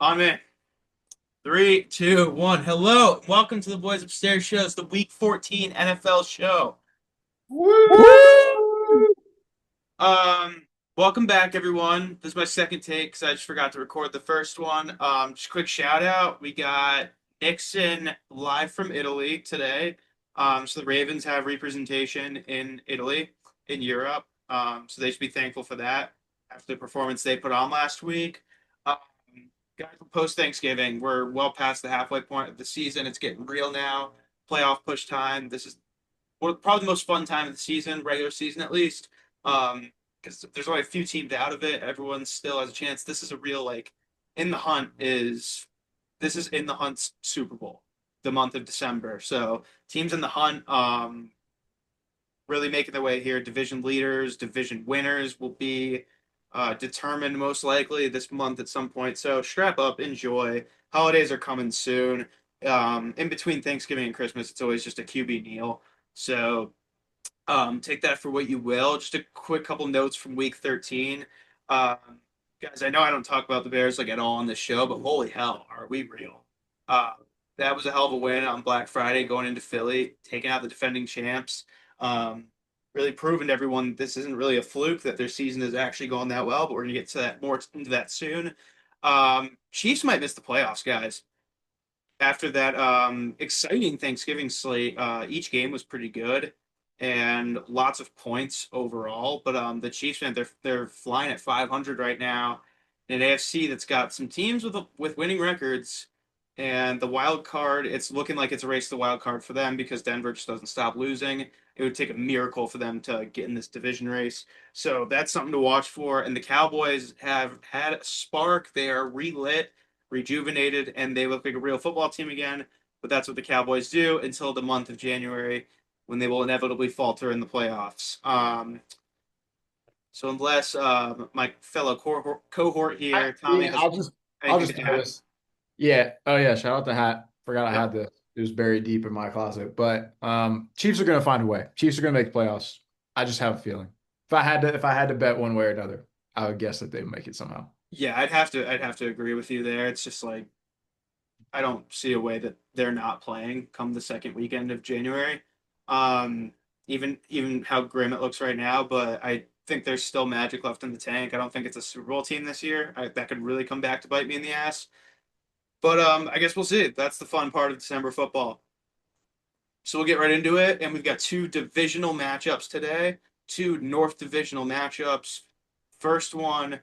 I'm in. Three, two, one. Hello. Welcome to the Boys Upstairs Show. It's the Week 14 NFL show. Woo! Um, Welcome back, everyone. This is my second take because I just forgot to record the first one. Just a quick shout out. We got Nickson live from Italy today. So the Ravens have representation in Italy, in Europe. So they should be thankful for that after the performance they put on last week. Um, Guys, post Thanksgiving, we're well past the halfway point of the season. It's getting real now. Playoff push time. This is probably the most fun time of the season, regular season at least. Because there's only a few teams out of it. Everyone still has a chance. This is a real in the hunt is this is in the hunt's Super Bowl, the month of December. So teams in the hunt, really making their way here. Division leaders, division winners will be determined most likely this month at some point. So strap up, enjoy. Holidays are coming soon. In between Thanksgiving and Christmas, it's always just a QB kneel. So take that for what you will. Just a quick couple notes from Week 13. Um, Guys, I know I don't talk about the Bears at all on this show, but holy hell, are we real? Uh, that was a hell of a win on Black Friday going into Philly, taking out the defending champs. Um, Really proving to everyone this isn't really a fluke, that their season is actually going that well, but we're going to get to that more into that soon. Chiefs might miss the playoffs, guys. After that exciting Thanksgiving slate, each game was pretty good and lots of points overall. But the Chiefs, man, they're flying at 500 right now in an AFC that's got some teams with winning records, and the wild card. It's looking like it's a race to the wild card for them because Denver just doesn't stop losing. It would take a miracle for them to get in this division race. So that's something to watch for. And the Cowboys have had a spark. They are relit, rejuvenated, and they look like a real football team again. But that's what the Cowboys do until the month of January, when they will inevitably falter in the playoffs. So unless my fellow cohort here, Tommy, Yeah, has I'll anything just to throw add. this. Yeah. Oh yeah. Shout out the hat. Forgot I Yep. had this. It was buried deep in my closet. But Chiefs are gonna find a way. Chiefs are gonna make the playoffs. I just have a feeling. If I had to bet one way or another, I would guess that they would make it somehow. Yeah, I'd have to agree with you there. It's just I don't see a way that they're not playing come the second weekend of January. Um, even how grim it looks right now, but I think there's still magic left in the tank. I don't think it's a Super Bowl team this year. That could really come back to bite me in the ass. But I guess we'll see. That's the fun part of December football. So we'll get right into it, and we've got two divisional matchups today. Two North divisional matchups. First one,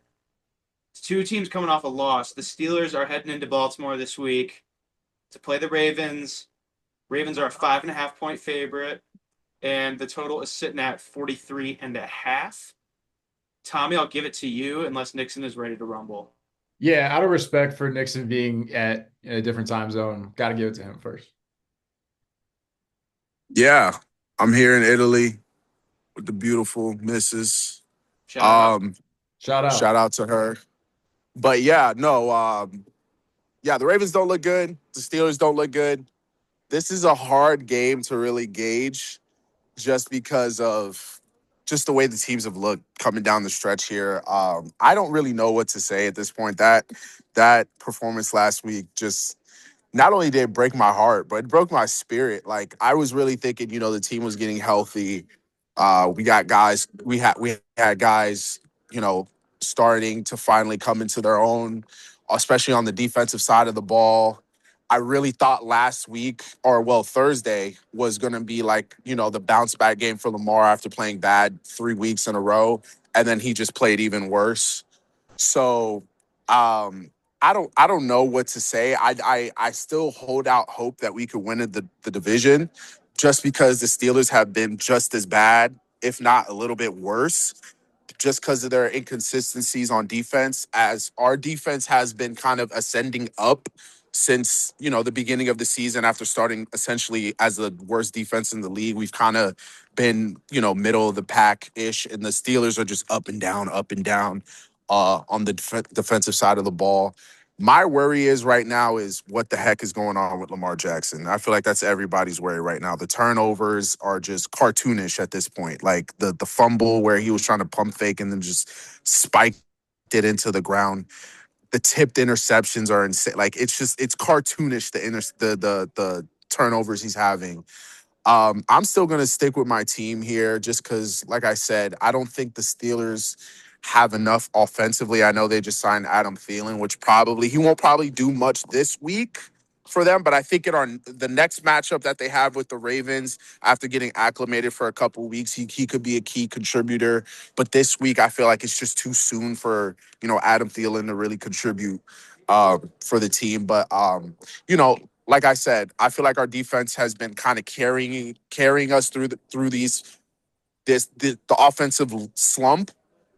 two teams coming off a loss. The Steelers are heading into Baltimore this week to play the Ravens. Ravens are a 5.5 point favorite, and the total is sitting at 43 and a half. Tommy, I'll give it to you unless Nickson is ready to rumble. Yeah, out of respect for Nickson being at a different time zone, got to give it to him first. Yeah, I'm here in Italy with the beautiful Mrs. Shout out. Um, Shout out. Shout out to her. But yeah, no, yeah, the Ravens don't look good. The Steelers don't look good. This is a hard game to really gauge just because of just the way the teams have looked coming down the stretch here. I don't really know what to say at this point. That performance last week just not only did it break my heart, but it broke my spirit. Like I was really thinking, the team was getting healthy. We got guys, we had guys, you know, starting to finally come into their own, especially on the defensive side of the ball. I really thought last week, or well, Thursday was going to be like, the bounce back game for Lamar after playing bad 3 weeks in a row. And then he just played even worse. So I don't know what to say. I still hold out hope that we could win the division just because the Steelers have been just as bad, if not a little bit worse, just because of their inconsistencies on defense, as our defense has been kind of ascending up since, the beginning of the season after starting essentially as the worst defense in the league. We've kind of been, middle of the pack ish, and the Steelers are just up and down on the defensive side of the ball. My worry is right now is what the heck is going on with Lamar Jackson. I feel like that's everybody's worry right now. The turnovers are just cartoonish at this point. Like the fumble where he was trying to pump fake and then just spiked it into the ground. the tipped interceptions are insane. Like it's cartoonish the turnovers he's having. I'm still going to stick with my team here just because, like I said, I don't think the Steelers have enough offensively. I know they just signed Adam Thielen, which he won't probably do much this week for them, but I think in the next matchup that they have with the Ravens, after getting acclimated for a couple of weeks, he could be a key contributor. But this week, I feel like it's just too soon for Adam Thielen to really contribute for the team. But like I said, I feel like our defense has been kind of carrying us through the offensive slump,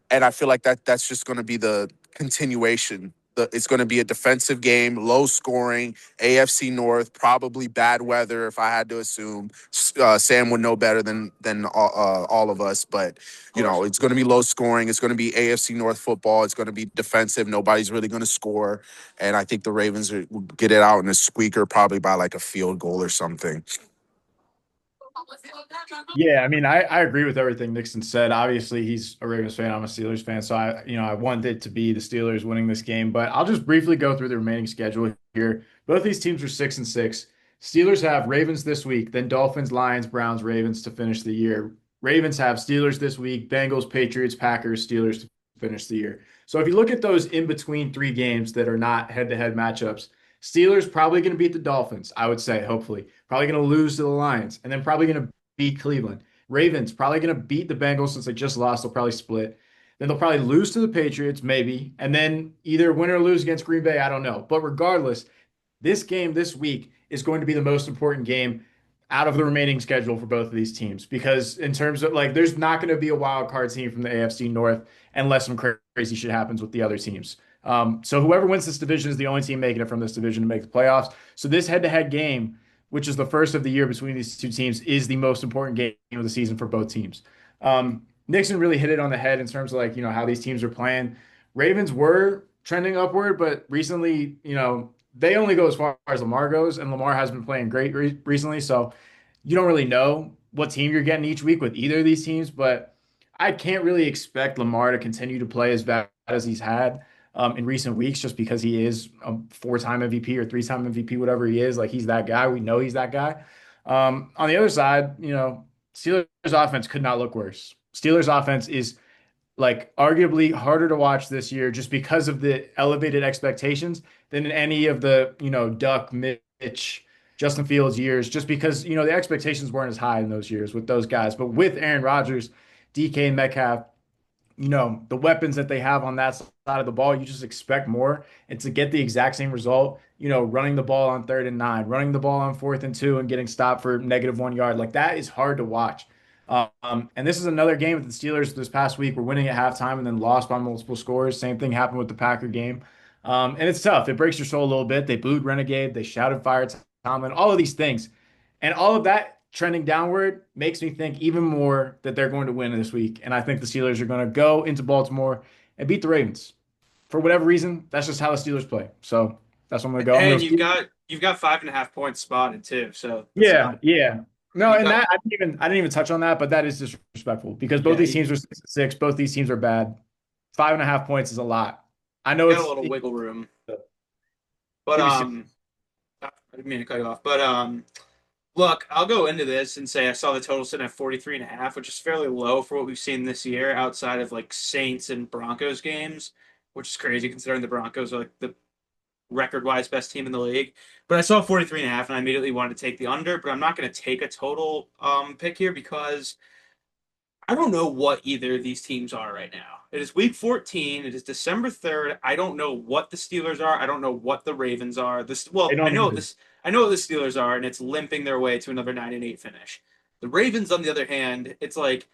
and I feel like that's just going to be the continuation. It's going to be a defensive game, low scoring, AFC North, probably bad weather. If I had to assume, Sam would know better than all of us, but it's going to be low scoring. It's going to be AFC North football. It's going to be defensive. Nobody's really going to score, and I think the Ravens will get it out in a squeaker, probably by like a field goal or something. Yeah, I mean, I agree with everything Nickson said. Obviously, he's a Ravens fan. I'm a Steelers fan, so I want it to be the Steelers winning this game. But I'll just briefly go through the remaining schedule here. Both these teams are 6-6. Steelers have Ravens this week, then Dolphins, Lions, Browns, Ravens to finish the year. Ravens have Steelers this week, Bengals, Patriots, Packers, Steelers to finish the year. So if you look at those in between three games that are not head-to-head matchups, Steelers probably going to beat the Dolphins, I would say, hopefully. Probably going to lose to the Lions, and then probably going to beat Cleveland. Ravens probably going to beat the Bengals since they just lost. They'll probably split. Then they'll probably lose to the Patriots, maybe, and then either win or lose against Green Bay. I don't know. But regardless, this game this week is going to be the most important game out of the remaining schedule for both of these teams because in terms of like, there's not going to be a wild card team from the AFC North unless some crazy shit happens with the other teams. So whoever wins this division is the only team making it from this division to make the playoffs. So this head-to-head game, which is the first of the year between these two teams, is the most important game of the season for both teams. Nickson really hit it on the head in terms of like, how these teams are playing. Ravens were trending upward, but recently, they only go as far as Lamar goes, and Lamar has been playing great recently. So you don't really know what team you're getting each week with either of these teams, but I can't really expect Lamar to continue to play as bad as he's had in recent weeks just because he is a four-time MVP or three-time MVP, whatever he is. Like, he's that guy. We know he's that guy. On the other side, Steelers offense could not look worse. Steelers offense is like arguably harder to watch this year just because of the elevated expectations than in any of the, Duck, Mitch, Justin Fields years, just because, the expectations weren't as high in those years with those guys. But with Aaron Rodgers, DK Metcalf, the weapons that they have on that side of the ball, you just expect more. And to get the exact same result, running the ball on 3rd and 9, running the ball on 4th and 2 and getting stopped for -1 yard, like that is hard to watch. And this is another game with the Steelers this past week. We're winning at halftime and then lost by multiple scores. Same thing happened with the Packer game. And it's tough. It breaks your soul a little bit. They booed Renegade. They shouted fire Tomlin, all of these things. And all of that trending downward makes me think even more that they're going to win this week. And I think the Steelers are going to go into Baltimore and beat the Ravens. For whatever reason, that's just how the Steelers play. So that's what I'm going to go. And you've got 5.5 points spotted too. So that's Yeah, not, yeah. No, you and got, I didn't even touch on that, but that is disrespectful because both yeah, these teams are 6-6. Both these teams are bad. 5.5 points is a lot. I know you got a it's little wiggle room. give But me some- I didn't mean to cut you off. But look, I'll go into this and say I saw the total sitting at 43.5, which is fairly low for what we've seen this year outside of like Saints and Broncos games, which is crazy considering the Broncos are like the record-wise best team in the league. But I saw 43.5 and I immediately wanted to take the under, but I'm not going to take a total pick here because I don't know what either of these teams are right now. It is week 14. It is December 3rd. I don't know what the Steelers are. I don't know what the Ravens are. They I don't know either. this. I know what the Steelers are, and it's limping their way to another 9-8 finish. The Ravens, on the other hand, it's like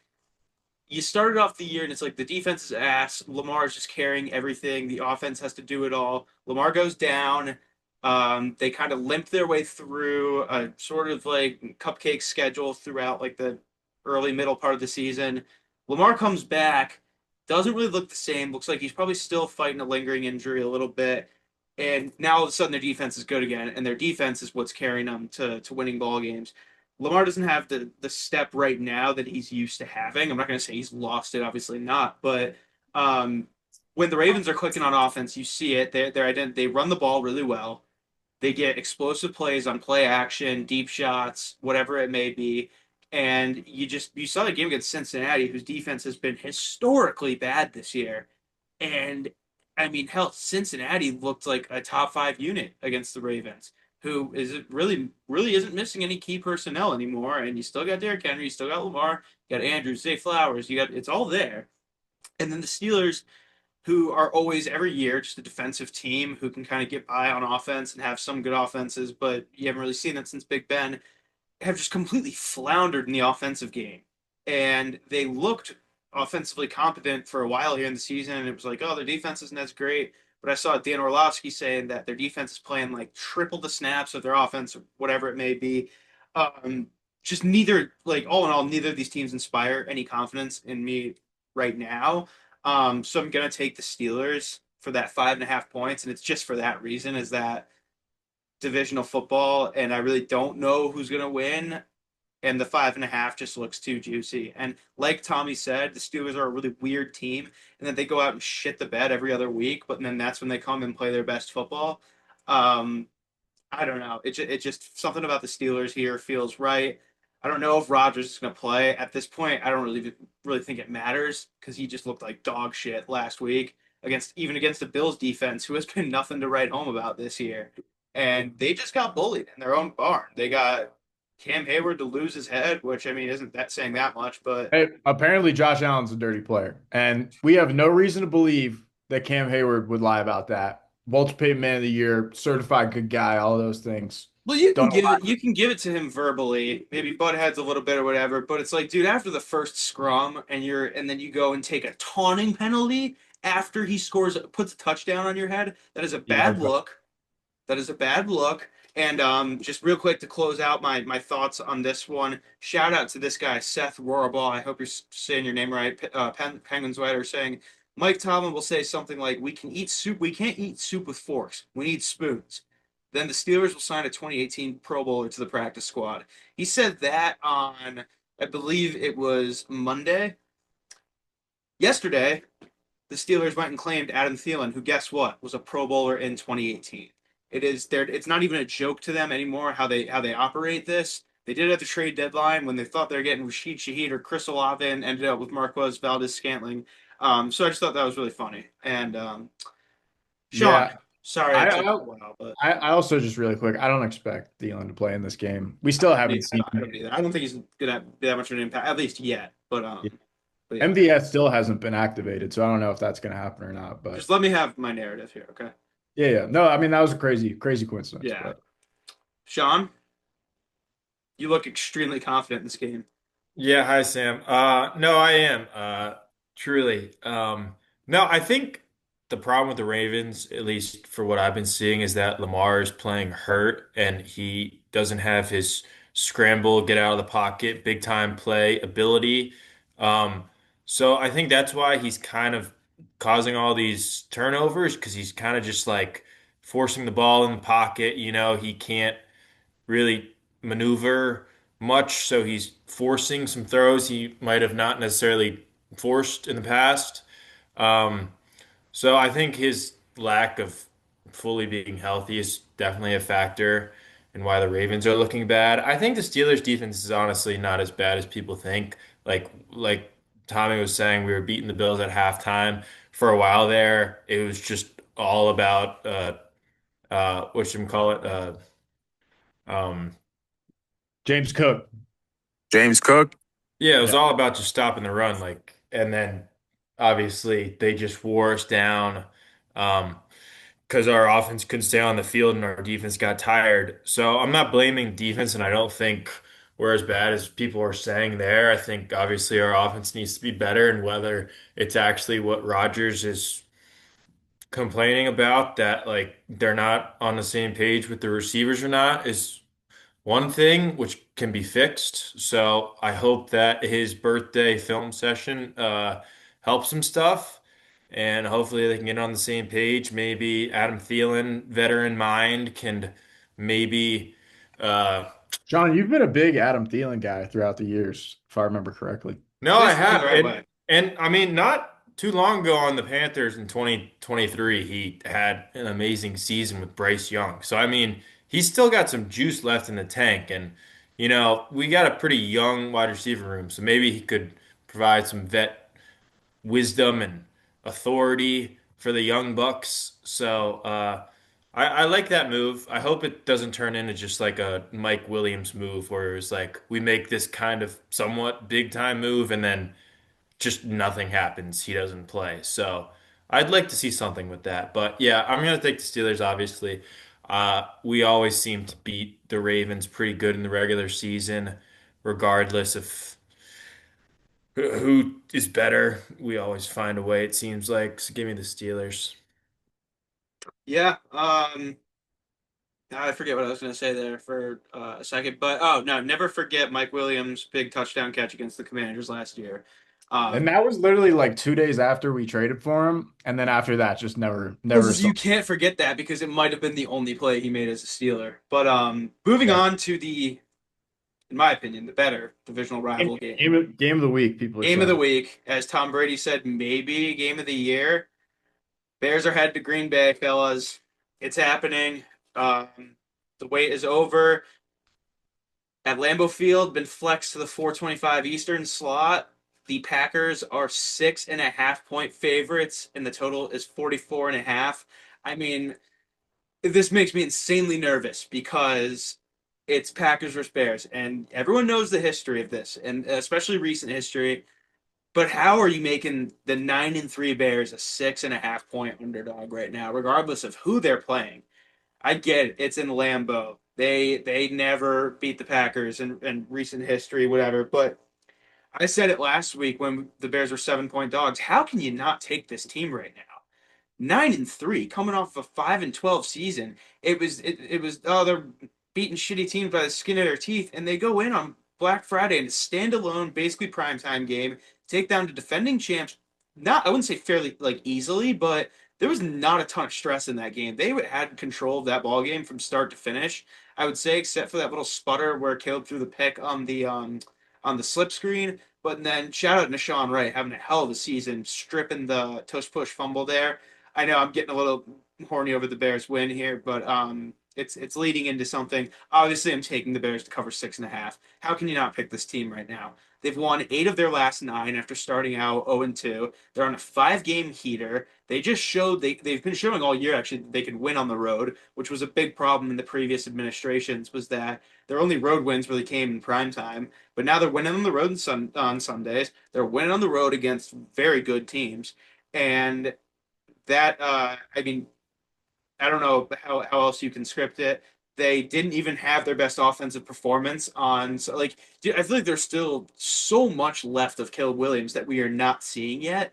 you started off the year and it's like the defense is ass. Lamar is just carrying everything. The offense has to do it all. Lamar goes down. They kind of limp their way through a sort of like cupcake schedule throughout like the early middle part of the season. Lamar comes back, doesn't really look the same. Looks like he's probably still fighting a lingering injury a little bit. And now all of a sudden their defense is good again, and their defense is what's carrying them to winning ball games. Lamar doesn't have the step right now that he's used to having. I'm not going to say he's lost it, obviously not, but um, when the Ravens are clicking on offense, you see it. They run the ball really well. They get explosive plays on play action, deep shots, whatever it may be. And you saw the game against Cincinnati, whose defense has been historically bad this year. And I mean, hell, Cincinnati looked like a top five unit against the Ravens, who is really isn't missing any key personnel anymore. And you still got Derrick Henry, you still got Lamar, you got Andrews, Zay Flowers, you got it's all there. And then the Steelers, who are always every year just a defensive team who can kind of get by on offense and have some good offenses, but you haven't really seen that since Big Ben, have just completely floundered in the offensive game. And they looked offensively competent for a while here in the season, and it was like, oh, their defense isn't as great. But I saw Dan Orlovsky saying that their defense is playing like triple the snaps of their offense, or whatever it may be. Um, just neither, like all in all, neither of these teams inspire any confidence in me right now. So I'm gonna take the Steelers for that 5.5 points, and it's just for that reason, is that divisional football, and I really don't know who's gonna win. And the 5.5 just looks too juicy. And like Tommy said, the Steelers are a really weird team, and then they go out and shit the bed every other week, but then that's when they come and play their best football. Um, I don't know. It just something about the Steelers here feels right. I don't know if Rodgers is going to play at this point. I don't really think it matters because he just looked like dog shit last week against the Bills defense, who has been nothing to write home about this year. And they just got bullied in their own barn. They got Cam Hayward to lose his head, which I mean isn't that saying that much, but Hey, apparently Josh Allen's a dirty player, and we have no reason to believe that Cam Hayward would lie about that. Walter Payton Man of the Year, certified good guy, all those things. well, Don't you can give it to him verbally, maybe butt heads a little bit or whatever. But it's like, dude, after the first scrum, and then you go and take a taunting penalty after he puts a touchdown on your head. That is a yeah, bad look. That is a bad look. And just real quick to close out my thoughts on this one. Shout out to this guy Seth Rohrabaugh. I hope you're saying your name right. Penguins writer saying Mike Tomlin will say something like, "We can eat soup. We can't eat soup with forks. We need spoons." Then the Steelers will sign a 2018 Pro Bowler to the practice squad. He said that on, I believe it was Monday. Yesterday, the Steelers went and claimed Adam Thielen, who guess what, was a Pro Bowler in 2018. It's not even a joke to them anymore how they operate this. They did it at the trade deadline when they thought they were getting Rashid Shaheed or Chris Olave and ended up with Marquez Valdez Scantling. So I just thought that was really funny. And Sean, yeah. sorry I I, took I a while, but I also just really quick, I don't expect Thielen to play in this game. We still haven't I seen don't either. I don't think he's gonna have that much of an impact, at least yet. But yeah. MVS still hasn't been activated, so I don't know if that's going to happen or not. But Just let me have my narrative here, okay? yeah, yeah. No, I mean that was a crazy coincidence. Yeah. But Sean, you look extremely confident in this game. Yeah, hi Sam. No, I am. Truly. No, I think the problem with the Ravens, at least for what I've been seeing, is that Lamar is playing hurt and he doesn't have his scramble, get out of the pocket, big time play ability. Um, so I think that's why he's kind of causing all these turnovers because he's kind of just like forcing the ball in the pocket. He can't really maneuver much, so he's forcing some throws he might have not necessarily forced in the past. Um, so I think his lack of fully being healthy is definitely a factor in why the Ravens are looking bad. I think the Steelers defense is honestly not as bad as people think. Like Tommy was saying, we were beating the Bills at halftime. For a while there, it was just all about what should we call it? Um, James Cook, James Cook. Yeah, it was yeah, all about just stopping the run, and then obviously they just wore us down, because our offense couldn't stay on the field and our defense got tired. So I'm not blaming defense, and I don't think we're as bad as people are saying there. I think obviously our offense needs to be better, and whether it's actually what Rodgers is complaining about, that like they're not on the same page with the receivers or not, is one thing which can be fixed. So I hope that his birthday film session helps some stuff, and hopefully they can get on the same page. Maybe Adam Thielen, veteran mind, can maybe. Uh, John, you've been a big Adam Thielen guy throughout the years, if I remember correctly. no, At I least in the have, right way. and I mean not. too long ago on the Panthers in 2023, he had an amazing season with Bryce Young. So I mean, he's still got some juice left in the tank, and we got a pretty young wide receiver room, so maybe he could provide some vet wisdom and authority for the young Bucks. So I like that move. I hope it doesn't turn into just like a Mike Williams move where it was like we make this kind of somewhat big time move and then just nothing happens. He doesn't play. So I'd like to see something with that. But yeah, I'm gonna take the Steelers, obviously. We always seem to beat the Ravens pretty good in the regular season, regardless of who is better. We always find a way, it seems like. So give me the Steelers. Yeah. I forget what I was going to say there for a second, but oh no, never forget Mike Williams' big touchdown catch against the Commanders last year. And Um, that was literally like 2 days after we traded for him, and then after that, just never saw. you can't forget that because it might have been the only play he made as a Steeler. But moving Yeah. on to in my opinion, the better divisional Game, rival game. game of the week, people are Game of the saying. week, as Tom Brady said, maybe game of the year. Bears are headed to Green Bay, fellas. It's happening. The wait is over. At Lambeau Field, been flexed to the 425 Eastern slot. The Packers are 6.5 point favorites, and the total is 44 and a half. I mean, this makes me insanely nervous because it's Packers versus Bears, and everyone knows the history of this, and especially recent history. But how are you making the 9-3 Bears a 6.5 point underdog right now, regardless of who they're playing? I get it. It's in Lambeau. They never beat the Packers in recent history, whatever. But I said it last week when the Bears were 7 point dogs. How can you not take this team right now? 9-3, coming off a 5-12 season. It was they're beating shitty teams by the skin of their teeth, and they go in on Black Friday in a standalone, basically primetime game, take down the defending champs. Not I wouldn't say fairly like easily, but there was not a ton of stress in that game. They had control of that ball game from start to finish. I would say, except for that little sputter where Caleb threw the pick on the slip screen. But then shout out to Nashawn Wright having a hell of a season, stripping the tush push fumble there. I know I'm getting a little horny over the Bears win here, but it's leading into something. Obviously, I'm taking the Bears to cover 6.5. How can you not pick this team right now? They've won 8 of their last 9 after starting out 0-2. They're on a 5-game heater. They just showed they've been showing all year actually that they can win on the road, which was a big problem in the previous administrations. Was that their only road wins really came in prime time, but now they're winning on the road on Sundays. They're winning on the road against very good teams, and that I mean I don't know how else you can script it. They didn't even have their best offensive performance on so like dude, I feel like there's still so much left of Caleb Williams that we are not seeing yet,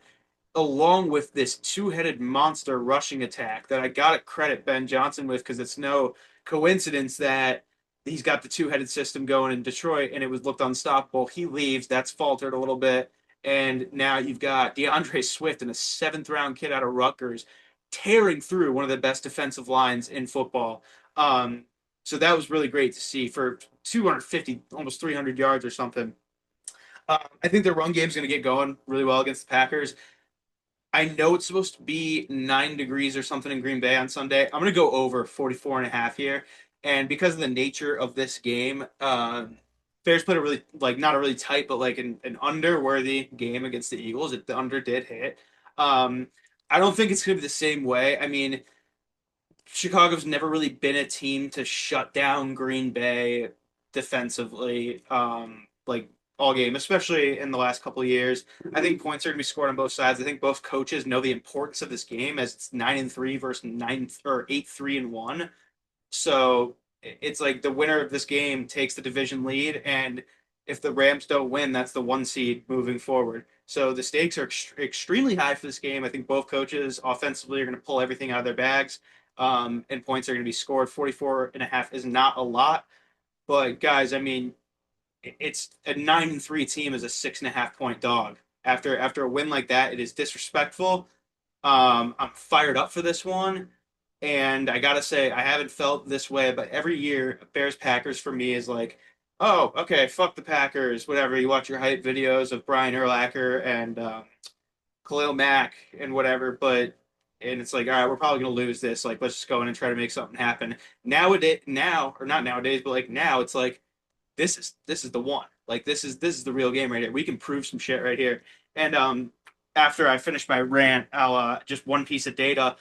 along with this two-headed monster rushing attack that I gotta credit Ben Johnson with because it's no coincidence that he's got the two-headed system going in Detroit and it was looked unstoppable. He leaves, that's faltered a little bit, and now you've got DeAndre Swift and a seventh round kid out of Rutgers tearing through one of the best defensive lines in football. Um, so that was really great to see for 250, almost 300 yards or something. I think their run game is going to get going really well against the Packers. I know it's supposed to be 9 degrees or something in Green Bay on Sunday. I'm going to go over 44 and a half here. And because of the nature of this game, Bears played a really, like, not a really tight, but like an under-worthy game against the Eagles. The under did hit. Um, I don't think it's going to be the same way. I mean, Chicago's never really been a team to shut down Green Bay defensively, like all game, especially in the last couple of years. I think points are going to be scored on both sides. I think both coaches know the importance of this game as it's 9-3 versus 8-3-1. So it's like the winner of this game takes the division lead, and if the Rams don't win, that's the 1 seed moving forward. So the stakes are extremely high for this game. I think both coaches offensively are going to pull everything out of their bags, and points are going to be scored. 44 and a half is not a lot, but guys, I mean, it's a 9-3 team as a 6.5 point dog. After a win like that, it is disrespectful. I'm fired up for this one. And I gotta say, I haven't felt this way, but every year, Bears Packers for me is like, oh, okay, fuck the Packers, whatever. You watch your hype videos of Brian Urlacher and Khalil Mack and whatever, and it's like, all right, we're probably gonna lose this. Like, let's just go in and try to make something happen. Now, or not nowadays, but like now, it's like this is the one. Like this is the real game right here. We can prove some shit right here. And after I finish my rant, I'll just one piece of data.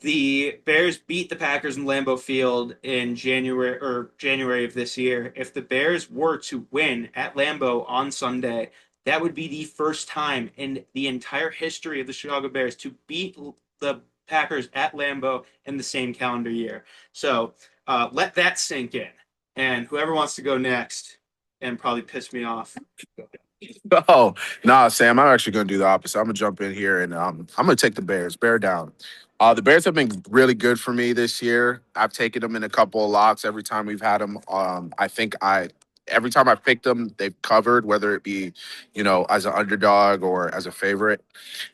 The Bears beat the Packers in Lambeau Field in January of this year. If the Bears were to win at Lambeau on Sunday, that would be the first time in the entire history of the Chicago Bears to beat the Packers at Lambeau in the same calendar year. So let that sink in. And whoever wants to go next and probably piss me off. Oh, nah, Sam, I'm actually going to do the opposite. I'm going to jump in here and I'm going to take the Bears. Bear down. The Bears have been really good for me this year. I've taken them in a couple of locks every time we've had them. Every time I've picked them, they've covered, whether it be, as an underdog or as a favorite.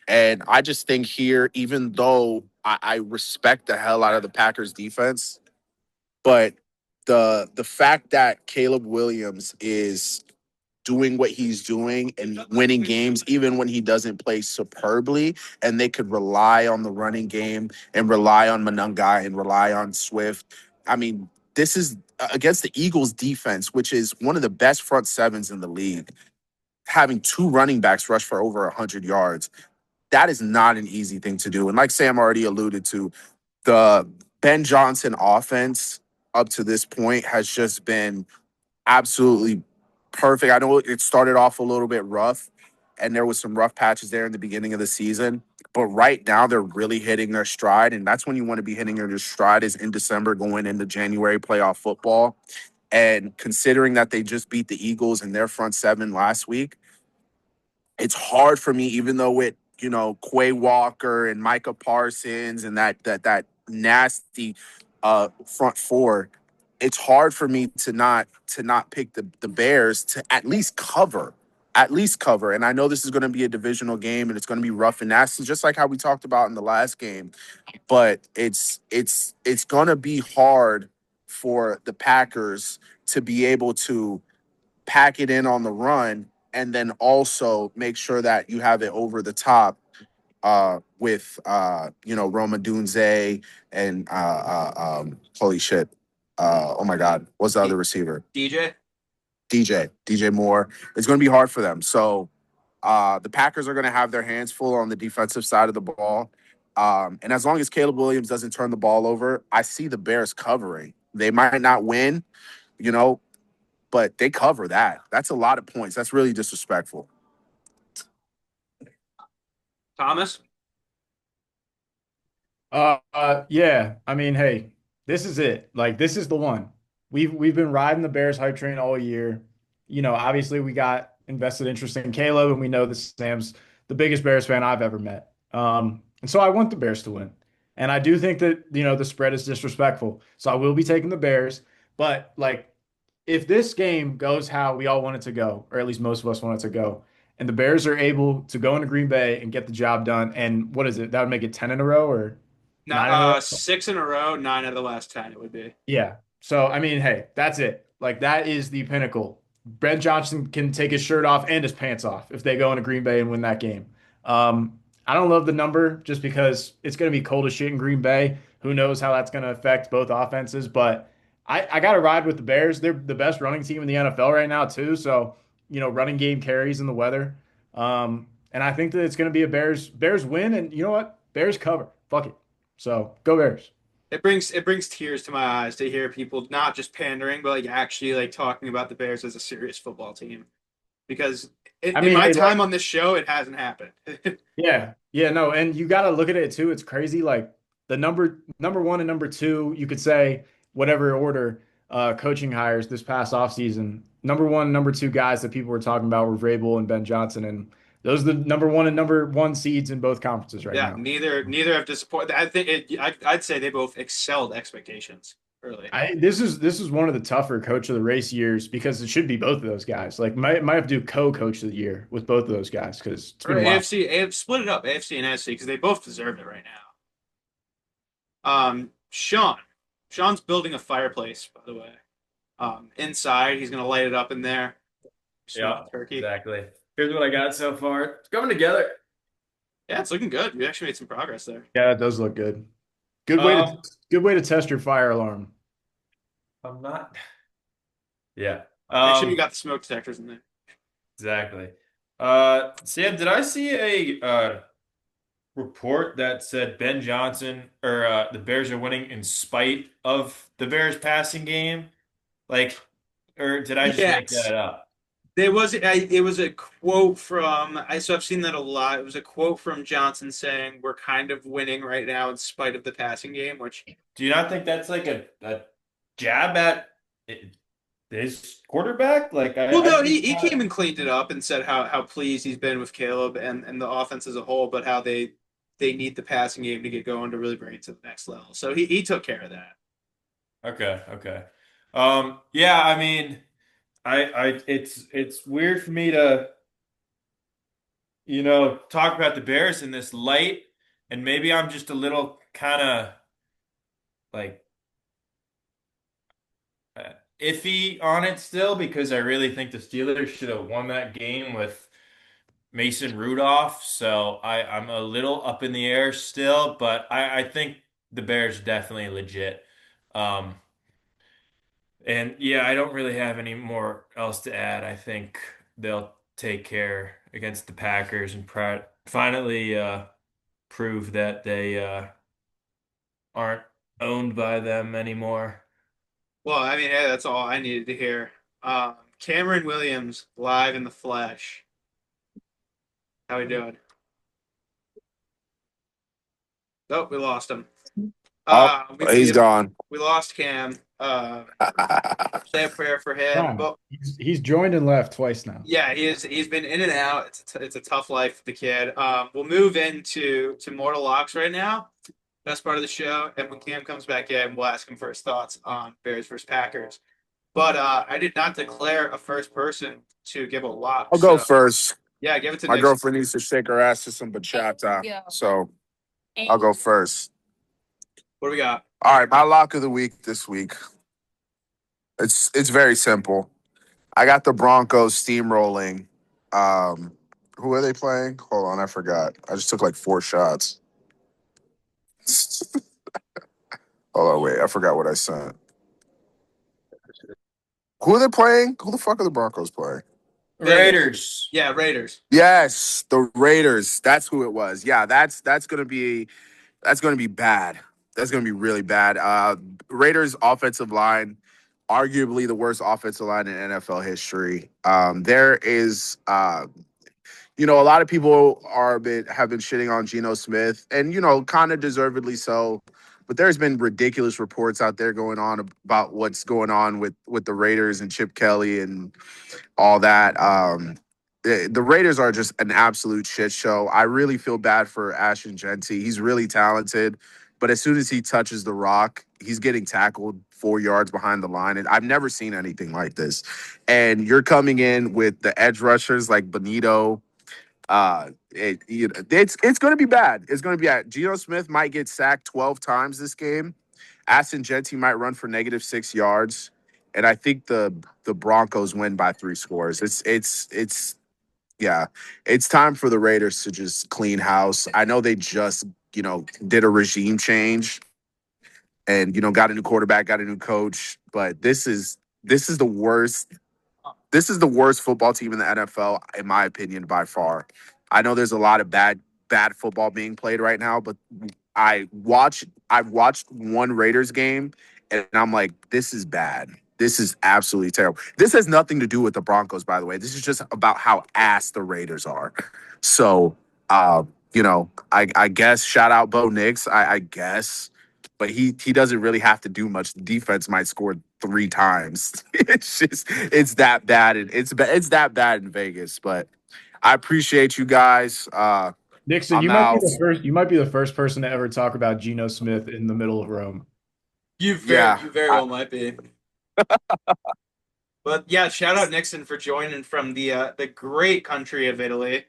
And I just think here, even though I respect the hell out of the Packers defense, but the fact that Caleb Williams is doing what he's doing and winning games, even when he doesn't play superbly, and they could rely on the running game and rely on Monangai and rely on Swift. I mean, this is against the Eagles defense, which is one of the best front sevens in the league. Having two running backs rush for over 100 yards, that is not an easy thing to do. And like Sam already alluded to, the Ben Johnson offense up to this point has just been absolutely perfect. I know it started off a little bit rough, and there was some rough patches there in the beginning of the season. But right now, they're really hitting their stride, and that's when you want to be hitting your stride is in December, going into January playoff football. And considering that they just beat the Eagles in their front seven last week, it's hard for me, even though Quay Walker and Micah Parsons and that nasty front four, it's hard for me to not pick the Bears to at least cover. At least cover. And I know this is going to be a divisional game and it's going to be rough and nasty, just like how we talked about in the last game. But it's going to be hard for the Packers to be able to pack it in on the run and then also make sure that you have it over the top with Roma Dunze and holy shit. Oh my God. What's the other receiver? DJ? DJ Moore. It's going to be hard for them. So the Packers are going to have their hands full on the defensive side of the ball. And as long as Caleb Williams doesn't turn the ball over, I see the Bears covering. They might not win, but they cover that. That's a lot of points. That's really disrespectful. Thomas? Yeah. I mean, hey, this is it. Like, this is the one. We've been riding the Bears hype train all year. Obviously we got invested interest in Caleb, and we know that Sam's the biggest Bears fan I've ever met. And so I want the Bears to win. And I do think that, the spread is disrespectful. So I will be taking the Bears. But like, if this game goes how we all want it to go, or at least most of us want it to go, and the Bears are able to go into Green Bay and get the job done, and what is it? That would make it 10 in a row or Not 9 in a row? six in a row, nine out of the last 10 it would be. Yeah. So, I mean, hey, that's it. Like, that is the pinnacle. Ben Johnson can take his shirt off and his pants off if they go into Green Bay and win that game. I don't love the number just because it's going to be cold as shit in Green Bay. Who knows how that's going to affect both offenses, but I got to ride with the Bears. They're the best running team in the NFL right now, too. So, running game carries in the weather. And I think that it's going to be a Bears win. And you know what? Bears cover. Fuck it. So go Bears. It brings tears to my eyes to hear people not just pandering, but like actually like talking about the Bears as a serious football team. Because I in mean, my hey, time on this show, it hasn't happened. yeah, yeah, no, and you got to look at it too. It's crazy. Like the number one and number two, you could say whatever order coaching hires this past offseason. Number one, number two guys that people were talking about were Vrabel and Ben Johnson, and those are the number one and number one seeds in both conferences right Yeah, now. neither have disappointed. I think I'd say they both excelled expectations early. This is one of the tougher coach of the race years because it should be both of those guys. Like might have to do co-coach of the year with both of those guys because it's Or been a while. split it up, AFC and NFC, because they both deserve it right now. Sean's building a fireplace, by the way. Inside, he's gonna light it up in there. Smoke Yeah, turkey. exactly. Here's what I got so far. It's coming together. Yeah, it's looking good. You actually made some progress there. Yeah, that does look good. Um, Good way to test your fire alarm. I'm not. Yeah. Make sure you got the smoke detectors in there. Exactly. Sam, did I see a report that said Ben Johnson or the Bears are winning in spite of the Bears passing game? Like, or did I just make Yes. that up? It was a quote from I've seen that a lot. It was a quote from Johnson saying we're kind of winning right now in spite of the passing game, which Do you not think that's like a jab at his quarterback? Like, well I no, think he came and cleaned it up and said how pleased he's been with Caleb and the offense as a whole, but how they need the passing game to get going to really bring it to the next level. So he took care of that. okay, okay. Yeah, I mean, it's weird for me to, talk about the Bears in this light, and maybe I'm just a little kind of like iffy on it still because I really think the Steelers should have won that game with Mason Rudolph. So I'm a little up in the air still, but I think the Bears are definitely legit. Um, and yeah, I don't really have any more else to add. I think they'll take care against the Packers and finally prove that they aren't owned by them anymore. Well, I mean, hey, that's all I needed to hear. Cameron Williams live in the flesh. How we doing? Oh, we lost him. Oh, he's We gone. we lost Cam. Say a prayer for him. Fine. But He's joined and left twice now. yeah, he's been in and out. It's a tough life for the kid. We'll move into to Mortal Locks right now. Best part of the show, and when Cam comes back in, we'll ask him for his thoughts on Bears versus Packers. But I did not declare a first person to give a lock, I'll go so first. yeah, give it to My Nickson. girlfriend needs to shake her ass to some bachata. Yeah. So I'll go first. What do we got? All right, my lock of the week this week. It's very simple. I got the Broncos steamrolling. Um, who are they playing? Hold on, I forgot. I just took like 4 shots. Hold on, wait, I forgot what I sent. Who are they playing? Who the fuck are the Broncos playing? Vegas. Raiders. Yeah, Raiders. Yes, the Raiders. That's who it was. Yeah, that's gonna be bad. That's gonna be really bad. Raiders offensive line, arguably the worst offensive line in NFL history. There is a lot of people have been shitting on Geno Smith, and kind of deservedly so. But there's been ridiculous reports out there going on about what's going on with the Raiders and Chip Kelly and all that. The Raiders are just an absolute shit show. I really feel bad for Ashton Genty. He's really talented, but as soon as he touches the rock, he's getting tackled 4 yards behind the line. And I've never seen anything like this. And you're coming in with the edge rushers like Benito. It's going to be bad. It's going to be bad. Geno Smith might get sacked 12 times this game. Aston Genty might run for -6 yards, and I think the Broncos win by 3 scores. It's yeah, it's time for the Raiders to just clean house. I know they just did a regime change and got a new quarterback, got a new coach, but this is the worst. This is the worst football team in the NFL, in my opinion, by far. I know there's a lot of bad football being played right now, but I've watched one Raiders game and I'm like, this is bad. This is absolutely terrible. This has nothing to do with the Broncos, by the way. This is just about how ass the Raiders are. So, I guess shout out Bo Nix, I guess, but he doesn't really have to do much. The defense might score 3 times. It's that bad. It's that bad in Vegas. But I appreciate you guys. Nickson, I'm out. you might be the first person to ever talk about Geno Smith in the middle of Rome. Yeah, You very well might be. But yeah, shout out Nixon for joining from the great country of Italy.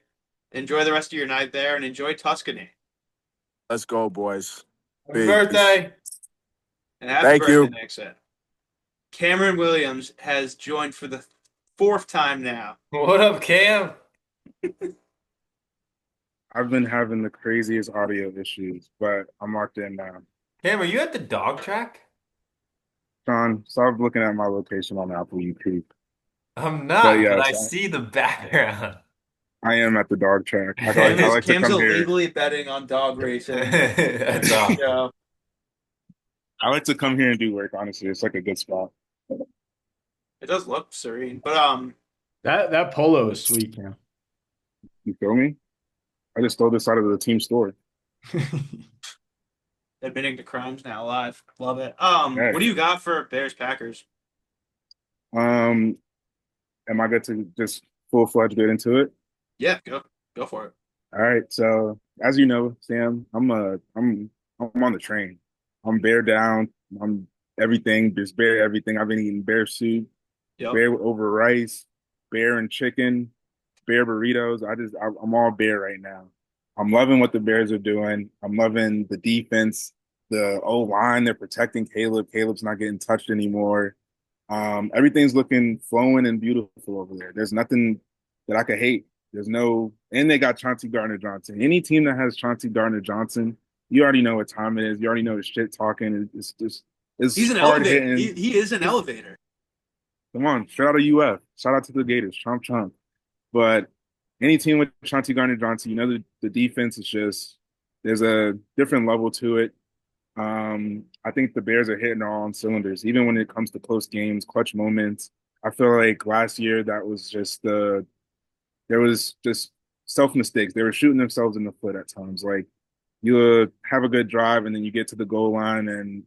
Enjoy the rest of your night there and enjoy Tuscany. let's go, boys. Happy Peace. birthday. And happy Thank birthday, you. Nixon. Cameron Williams has joined for the fourth time now. What up, Cam? I've been having the craziest audio issues, but I'm locked in now. Cam, are you at the dog track? Sean, stop looking at my location on Apple YouTube. I'm But not, but I yes, see the background. I am at the dog track. Cam I is like to Cam's come here. illegally betting on dog racing. That's all. Yeah, I like to come here and do work, honestly. It's like a good spot. it does look serene, but That polo is sweet, Cam. You feel me? I just stole this out of the team store. admitting to crimes now live. Love it. Hey, What do you got for Bears Packers? um, am I good to just full-fledged get into it? Yeah, go for it. All right. So as you know, Sam, I'm on the train. I'm bear down. I'm everything. Just bear everything. I've been eating bear soup, Yep. bear over rice, bear and chicken, bear burritos. I'm all bear right now. I'm loving what the Bears are doing. I'm loving the defense, the O line. They're protecting Caleb. Caleb's not getting touched anymore. Everything's looking flowing and beautiful over there. There's nothing that I could hate. There's no, and they got Chauncey Gardner Johnson. Any team that has Chauncey Gardner Johnson, you already know what time it is. You already know the shit talking. It's just, it's He's an hard elevator. hitting. He is an elevator. Come on, shout out to UF. Shout out to the Gators. Chomp chomp. But any team with Chauncey Gardner Johnson, you know the defense is just there's a different level to it. I think the Bears are hitting all on cylinders, even when it comes to close games, clutch moments. I feel like last year that was just there was just self mistakes. They were shooting themselves in the foot at times. Like you have a good drive and then you get to the goal line and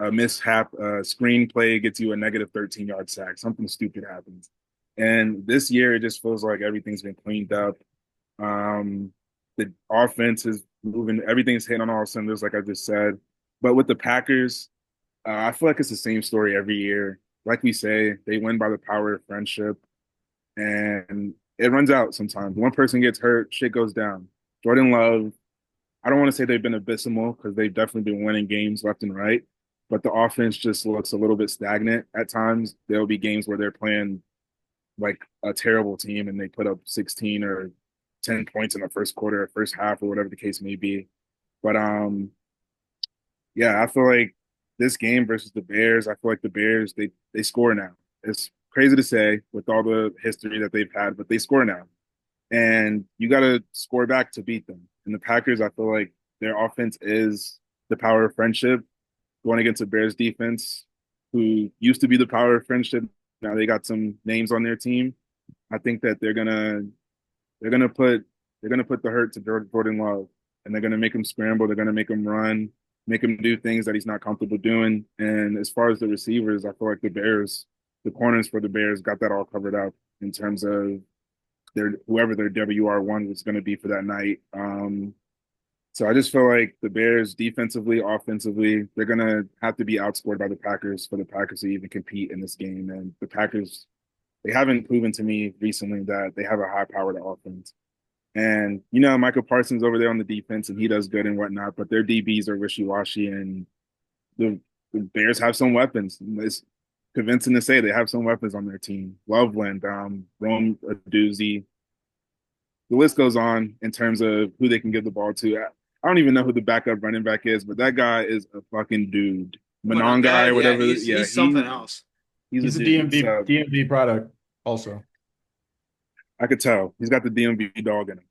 a mishap, screenplay gets you a negative 13-yard sack. Something stupid happens. And this year, it just feels like everything's been cleaned up. Um, the offense is moving, everything's hitting on all cylinders, like I just said. But with the Packers, I feel like it's the same story every year. Like we say, they win by the power of friendship, and it runs out sometimes. One person gets hurt, shit goes down. Jordan Love, I don't want to say they've been abysmal because they've definitely been winning games left and right, but the offense just looks a little bit stagnant at times. There'll be games where they're playing like a terrible team and they put up 16 or 10 points in the first quarter or first half or whatever the case may be. But yeah, I feel like this game versus the Bears, I feel like the Bears they score now. It's crazy to say with all the history that they've had, but they score now. And you got to score back to beat them. And the Packers, I feel like their offense is the power of friendship going against the Bears defense, who used to be the power of friendship. Now they got some names on their team. I think that they're gonna put the hurt to Jordan Love, and they're gonna make him scramble. They're gonna make him run, make him do things that he's not comfortable doing. And as far as the receivers, I feel like the corners for the Bears got that all covered up in terms of their whoever their WR1 was going to be for that night. So I just feel like the Bears defensively, offensively, they're going to have to be outscored by the Packers for the Packers to even compete in this game. And the Packers, they haven't proven to me recently that they have a high-powered offense. And, you know, Michael Parsons over there on the defense, and he does good and whatnot, but their DBs are wishy-washy, and the Bears have some weapons. It's convincing to say they have some weapons on their team. Loveland, Rome Aduzzi. The list goes on in terms of who they can give the ball to. I don't even know who the backup running back is, but that guy is a fucking dude. Monongai or whatever. He's something else. He's a a dude. DMV product also. I could tell. He's got the DMV dog in him.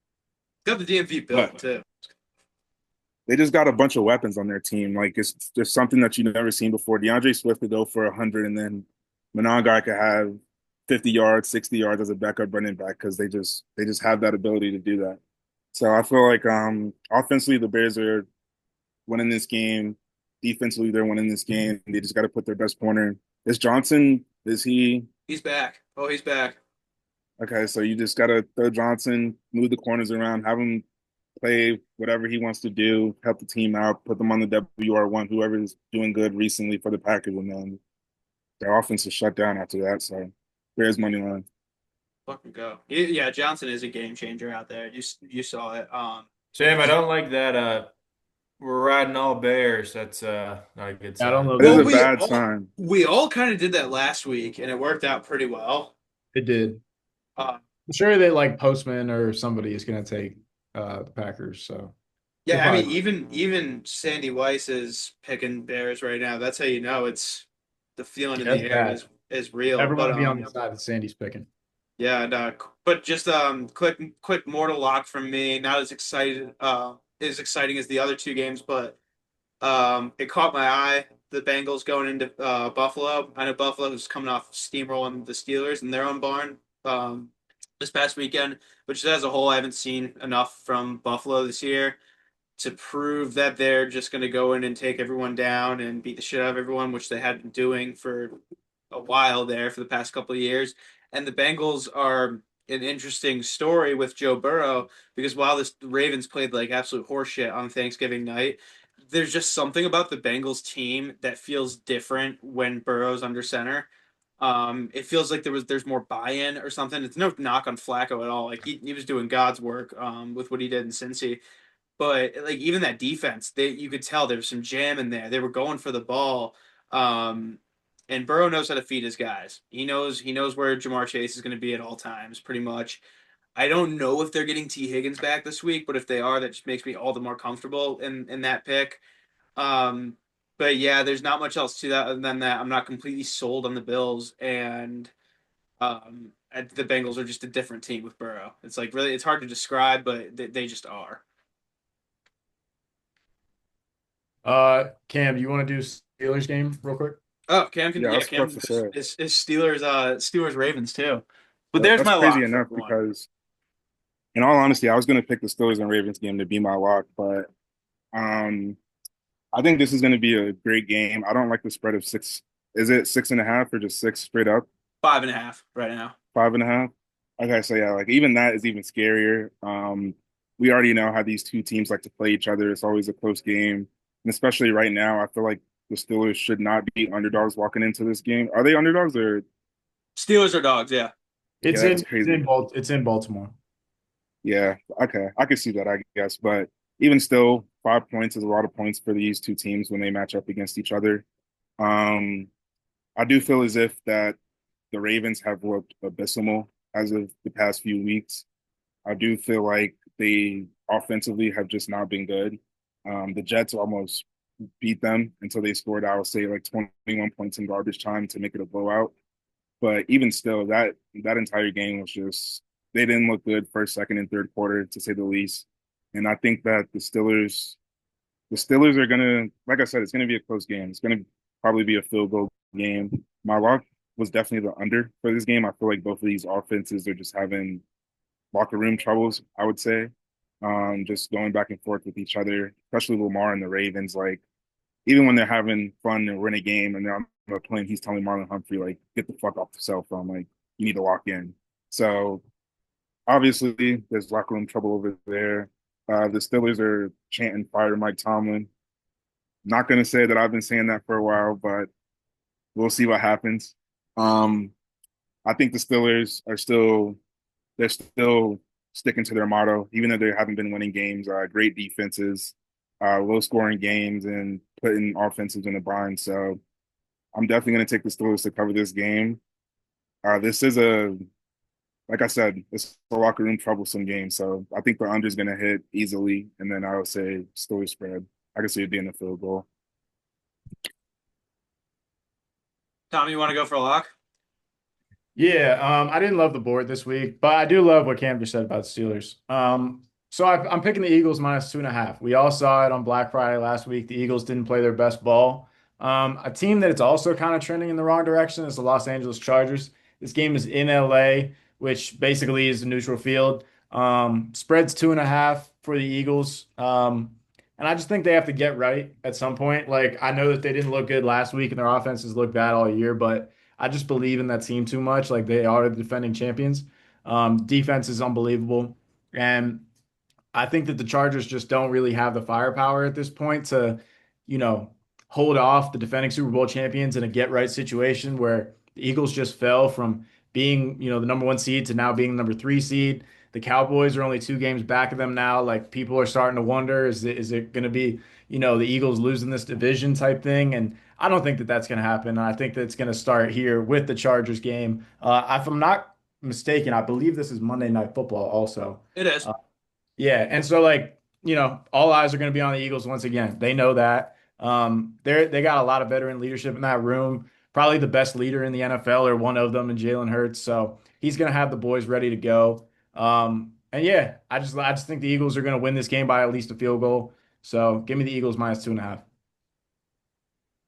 Got the DMV built too. They just got a bunch of weapons on their team. Like it's just something that you've never seen before. DeAndre Swift could go for 100, and then Monongai could have 50 yards, 60 yards as a backup running back because they just have that ability to do that. So I feel like offensively the Bears are winning this game. Defensively they're winning this game. They just got to put their best corner. Is Johnson? Is he? He's back. Oh, he's back. Okay, so you just got to throw Johnson, move the corners around, have him play whatever he wants to do, help the team out, put them on the WR1, whoever is doing good recently for the Packers, and then their offense is shut down after that. So Bears money line. Fucking go. Yeah, Johnson is a game changer out there. You saw it. Sam, I don't like that. We're riding all Bears. That's not a good I don't sign. know. It is Well, a bad sign. we all kind of did that last week, and it worked out pretty well. It did. Uh, I'm sure that like Postman or somebody is going to take the Packers. So he'll Yeah, I mean, probably even Sandy Weiss is picking Bears right now. That's how you know it's the feeling in yeah, the that's air bad. is real. Never want But to be on the side that Sandy's picking. yeah, no, but just quick mortal lock from me. Not as exciting as the other two games, but it caught my eye. The Bengals going into Buffalo. I know Buffalo's coming off steamrolling the Steelers in their own barn this past weekend, but just as a whole, I haven't seen enough from Buffalo this year to prove that they're just going to go in and take everyone down and beat the shit out of everyone, which they had been doing for a while there for the past couple of years. And the Bengals are an interesting story with Joe Burrow because while the Ravens played like absolute horseshit on Thanksgiving night, there's just something about the Bengals team that feels different when Burrow's under center. It feels like there's more buy-in or something. It's no knock on Flacco at all. Like he was doing God's work with what he did in Cincy. But like even that defense, they you could tell there was some jam in there. They were going for the ball. Um, and Burrow knows how to feed his guys. He knows where Jamar Chase is going to be at all times, pretty much. I don't know if they're getting T. Higgins back this week, but if they are, that just makes me all the more comfortable in that pick. Um, but yeah, there's not much else to that other than that. I'm not completely sold on the Bills, and the Bengals are just a different team with Burrow. It's like really, it's hard to describe, but they just are. Cam, do you want to do Steelers game real quick? Oh, Cam can Yeah, I yeah, was about Cam to say is Steelers Ravens too. But there's that's my crazy lock for enough everyone. because, in all honesty, I was going to pick the Steelers and Ravens game to be my lock, but um, I think this is going to be a great game. I don't like the spread of six. Is it 6.5 or just six straight up? 5.5 right now. 5.5. Okay, so yeah, like even that is even scarier. We already know how these two teams like to play each other. It's always a close game, and especially right now, I feel like the Steelers should not be underdogs walking into this game. Are they underdogs or? Steelers are dogs, yeah. Yeah, that's crazy. It's in Baltimore. Yeah, okay, I could see that, I guess, but even still, 5 points is a lot of points for these two teams when they match up against each other. Um, I do feel as if that the Ravens have looked abysmal as of the past few weeks. I do feel like they offensively have just not been good. The Jets almost beat them until they scored, I would say, like 21 points in garbage time to make it a blowout. But even still, that entire game was just they didn't look good first, second, and third quarter to say the least. And I think that the Steelers are gonna, like I said, it's gonna be a close game. It's gonna probably be a field goal game. My lock was definitely the under for this game. I feel like both of these offenses are just having locker room troubles, I would say. Just going back and forth with each other, especially Lamar and the Ravens. Like, even when they're having fun and win a game and they're on the plane, he's telling Marlon Humphrey, like, get the fuck off the cell phone. Like, you need to lock in. So, obviously, there's locker room trouble over there. The Steelers are chanting fire Mike Tomlin. Not going to say that I've been saying that for a while, but we'll see what happens. Um, I think the Steelers are they're still sticking to their motto, even though they haven't been winning games. Great defenses, low scoring games, and putting offenses in a bind. So I'm definitely going to take the Steelers to cover this game. This is like I said, it's a locker room troublesome game. So I think the under is going to hit easily, and then I would say Steelers spread. I can see it being a field goal. Tommy, you want to go for a lock? Yeah, I didn't love the board this week, but I do love what Cam just said about the Steelers. So I'm picking the Eagles -2.5. We all saw it on Black Friday last week. The Eagles didn't play their best ball. A team that it's also kind of trending in the wrong direction is the Los Angeles Chargers. This game is in LA, which basically is a neutral field. Spreads 2.5 for the Eagles. And I just think they have to get right at some point. Like I know that they didn't look good last week and their offenses looked bad all year, but I just believe in that team too much. Like they are the defending champions. Defense is unbelievable. And I think that the Chargers just don't really have the firepower at this point to, you know, hold off the defending Super Bowl champions in a get right situation where the Eagles just fell from being, the number one seed to now being the number three seed. The Cowboys are only 2 games back of them now. Like people are starting to wonder, is it going to be, the Eagles losing this division type thing? And I don't think that that's going to happen. I think that it's going to start here with the Chargers game. If I'm not mistaken, I believe this is Monday Night Football also. It is. Yeah, and so like, all eyes are going to be on the Eagles once again. They know that. They got a lot of veteran leadership in that room. Probably the best leader in the NFL or one of them in Jalen Hurts. So he's going to have the boys ready to go. And yeah, I just think the Eagles are going to win this game by at least a field goal. So give me the Eagles -2.5.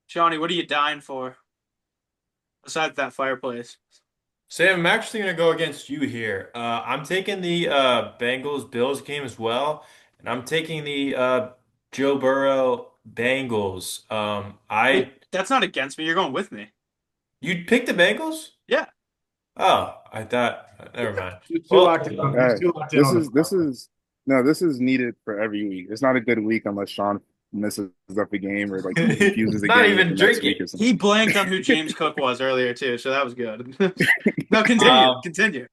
Johnny, what are you dying for besides that fireplace? Sam, I'm actually going to go against you here. I'm taking the Bengals Bills game as well, and I'm taking the Joe Burrow Bengals. Wait, that's not against me. You're going with me. You'd pick the Bengals? Yeah. Oh, I thought. Never mind. Too Well, locked in on, Hey, too locked in this on the is this parlay. is no, this is needed for every week. It's not a good week unless Sean messes up a game or like confuses it's a not game with even the next week drinking. or He something. blanked on who James Cook was earlier too, so that was good. No, continue. Um, Continue.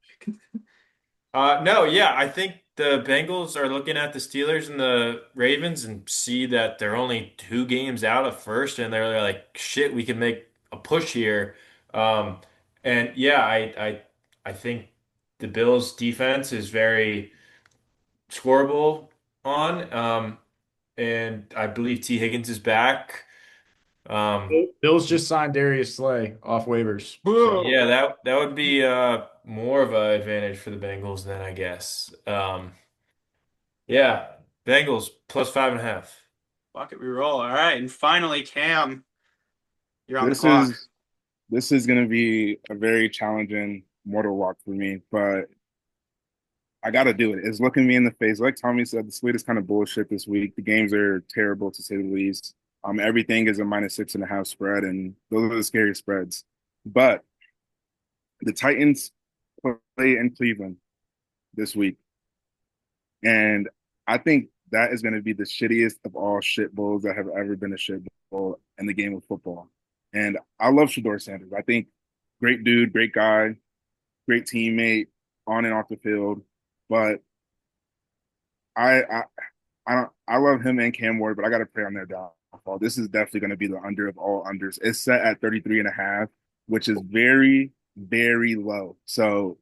no, yeah, I think the Bengals are looking at the Steelers and the Ravens and see that they're only 2 games out of first, and they're like, shit, we can make a push here. Um, and yeah, I think the Bills' defense is very scoreable on, and I believe T. Higgins is back. Um, Bills just signed Darius Slay off waivers. So Whoa. yeah, that would be more of an advantage for the Bengals then, I guess. Yeah, Bengals +5.5. Fuck it, we roll. All right, and finally, Cam, you're on the This clock. is this is gonna be a very challenging mortal walk for me, but I gotta do it. It's looking me in the face. Like Tommy said, the slate is kind of bullshit this week. The games are terrible to say the least. Everything is a -6.5 spread, and those are the scary spreads. But the Titans play in Cleveland this week, and I think that is going to be the shittiest of all shit bowls that have ever been a shit bowl in the game of football. And I love Shador Sanders. I think great dude, great guy, great teammate on and off the field. But I I I love him and Cam Ward, but I got to pray on their downfall. This is definitely going to be the under of all unders. It's set at 33.5, which is very, very low. So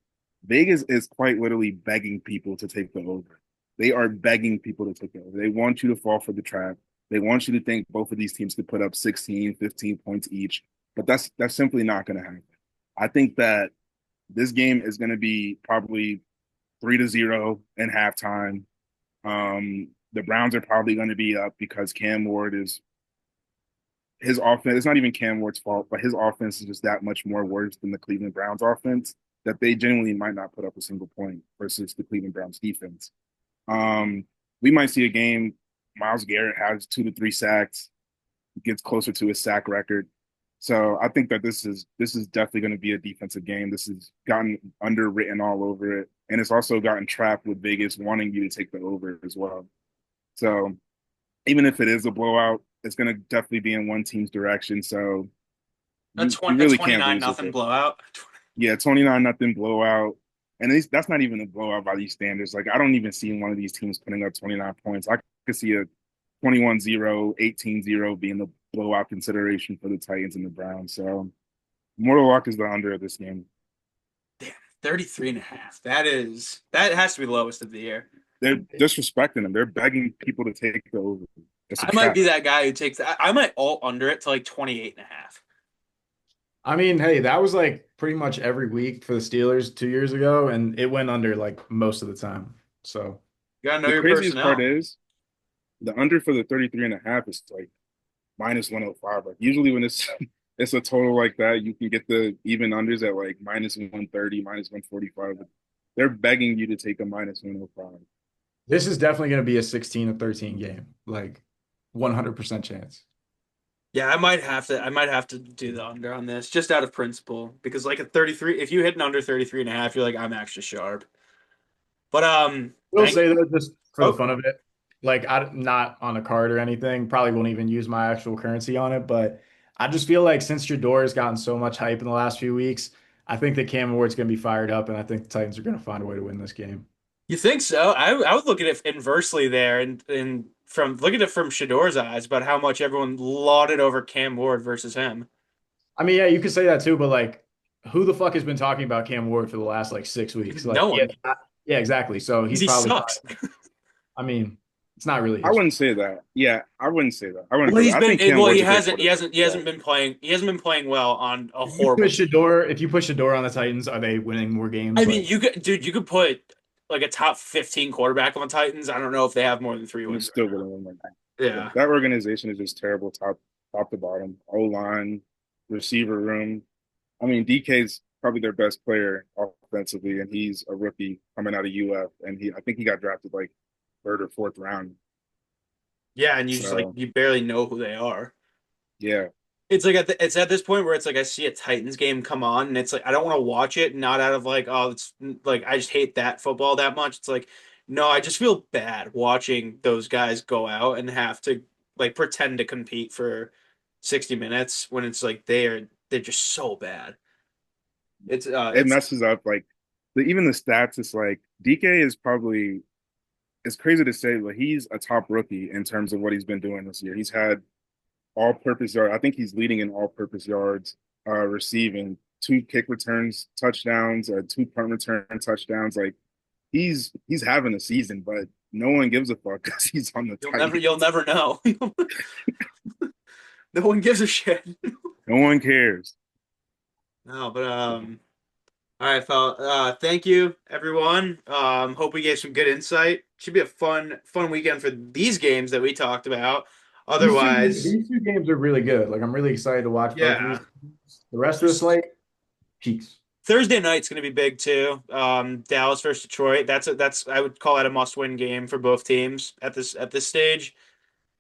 Vegas is quite literally begging people to take the over. They are begging people to take the over. They want you to fall for the trap. They want you to think both of these teams could put up 16, 15 points each, but that's simply not going to happen. I think that this game is going to be probably 3-0 in halftime. The Browns are probably going to be up because Cam Ward is his offense. It's not even Cam Ward's fault, but his offense is just that much more worse than the Cleveland Browns offense that they genuinely might not put up a single point versus the Cleveland Browns defense. Um, we might see a game. Myles Garrett has 2 to 3 sacks, gets closer to his sack record. So I think that this is definitely going to be a defensive game. This has gotten underwritten all over it, and it's also gotten trapped with Vegas wanting you to take the over as well. So even if it is a blowout, it's going to definitely be in one team's direction. So A you 20, a really can't 29 lose with nothing it. blowout. Yeah, 29-0 blowout. And that's not even a blowout by these standards. Like, I don't even see one of these teams putting up 29 points. I could see a 21-0, 18-0 being the blowout consideration for the Titans and the Browns. So, Mortal Walk is the under of this game. Damn, 33.5. That has to be the lowest of the year. They're disrespecting them. They're begging people to take the over. It's a I might trap. be that guy who takes that. I might alt under it to like 28.5. I mean, hey, that was like pretty much every week for the Steelers 2 years ago, and it went under like most of the time. So You gotta know The your craziest part personnel. is the under for the 33.5 is like -105. Like usually when it's it's a total like that, you can get the even unders at like -130, -145. But they're begging you to take a -105. this is definitely going to be a 16-13 game, like 100% chance. Yeah, I might have to do the under on this just out of principle because like a 33, if you hit an under 33.5, you're like, I'm extra sharp. But Will thank say though, just for the oh fun of it, like I'm not on a card or anything, probably won't even use my actual currency on it, but I just feel like since Shador has gotten so much hype in the last few weeks, I think that Cam Ward's going to be fired up, and I think the Titans are going to find a way to win this game. you think so? I would look at it inversely there and from look at it from Shador's eyes about how much everyone lauded over Cam Ward versus him. I mean, yeah, you could say that too, but like, who the fuck has been talking about Cam Ward for the last like 6 weeks? Like, No yeah, one, yeah, exactly. So because he's he probably sucks. I mean, it's not really I history. wouldn't say that. Yeah, I wouldn't say that. I wouldn't Well, say he's that. I been think Cam well. He Ward's a great hasn't. He quarterback. hasn't. He Yeah. hasn't been playing. He hasn't been playing well on a If you horrible push the team. door, if you push the door on the Titans, are they winning more games? I mean, Like, you could, dude. You could put like a top 15 quarterback on the Titans. I don't know if they have more than three You wins still right wouldn't win like that. now. Yeah. Yeah. That organization is just terrible, top to bottom. O line, receiver room. I mean, DK's probably their best player offensively, and he's a rookie coming out of UF, and I think he got drafted like third or fourth round. Yeah, and you just like So you barely know who they are. yeah, It's like it's at this point where it's like I see a Titans game come on and it's like I don't want to watch it, not out of like, oh, it's like I just hate that football that much. It's like, no, I just feel bad watching those guys go out and have to like pretend to compete for 60 minutes when it's like they're just so bad. it It's messes up like even the stats. It's like DK is probably, it's crazy to say, but he's a top rookie in terms of what he's been doing this year. He's had all-purpose yard. I think he's leading in all-purpose yards, receiving, two kick returns, touchdowns, two punt return touchdowns. Like he's having a season, but no one gives a fuck because he's on the you'll Titans. never know. No one gives a shit. No one cares. No, but all right, fella. Thank you, everyone. Hope we gave some good insight. Should be a fun weekend for these games that we talked about. Otherwise, these two games are really good. Like, I'm really excited to watch both of these. yeah, The rest of the there's slate, peaks. Thursday night's going to be big too. Dallas versus Detroit. That's I would call that a must-win game for both teams at this stage.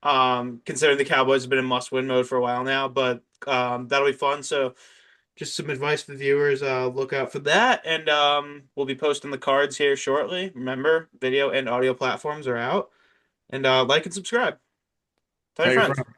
Considering the Cowboys have been in must-win mode for a while now, but that'll be fun. So just some advice for the viewers. Look out for that. And we'll be posting the cards here shortly. Remember, video and audio platforms are out. And like and subscribe. Tell Tell your your friends. friends.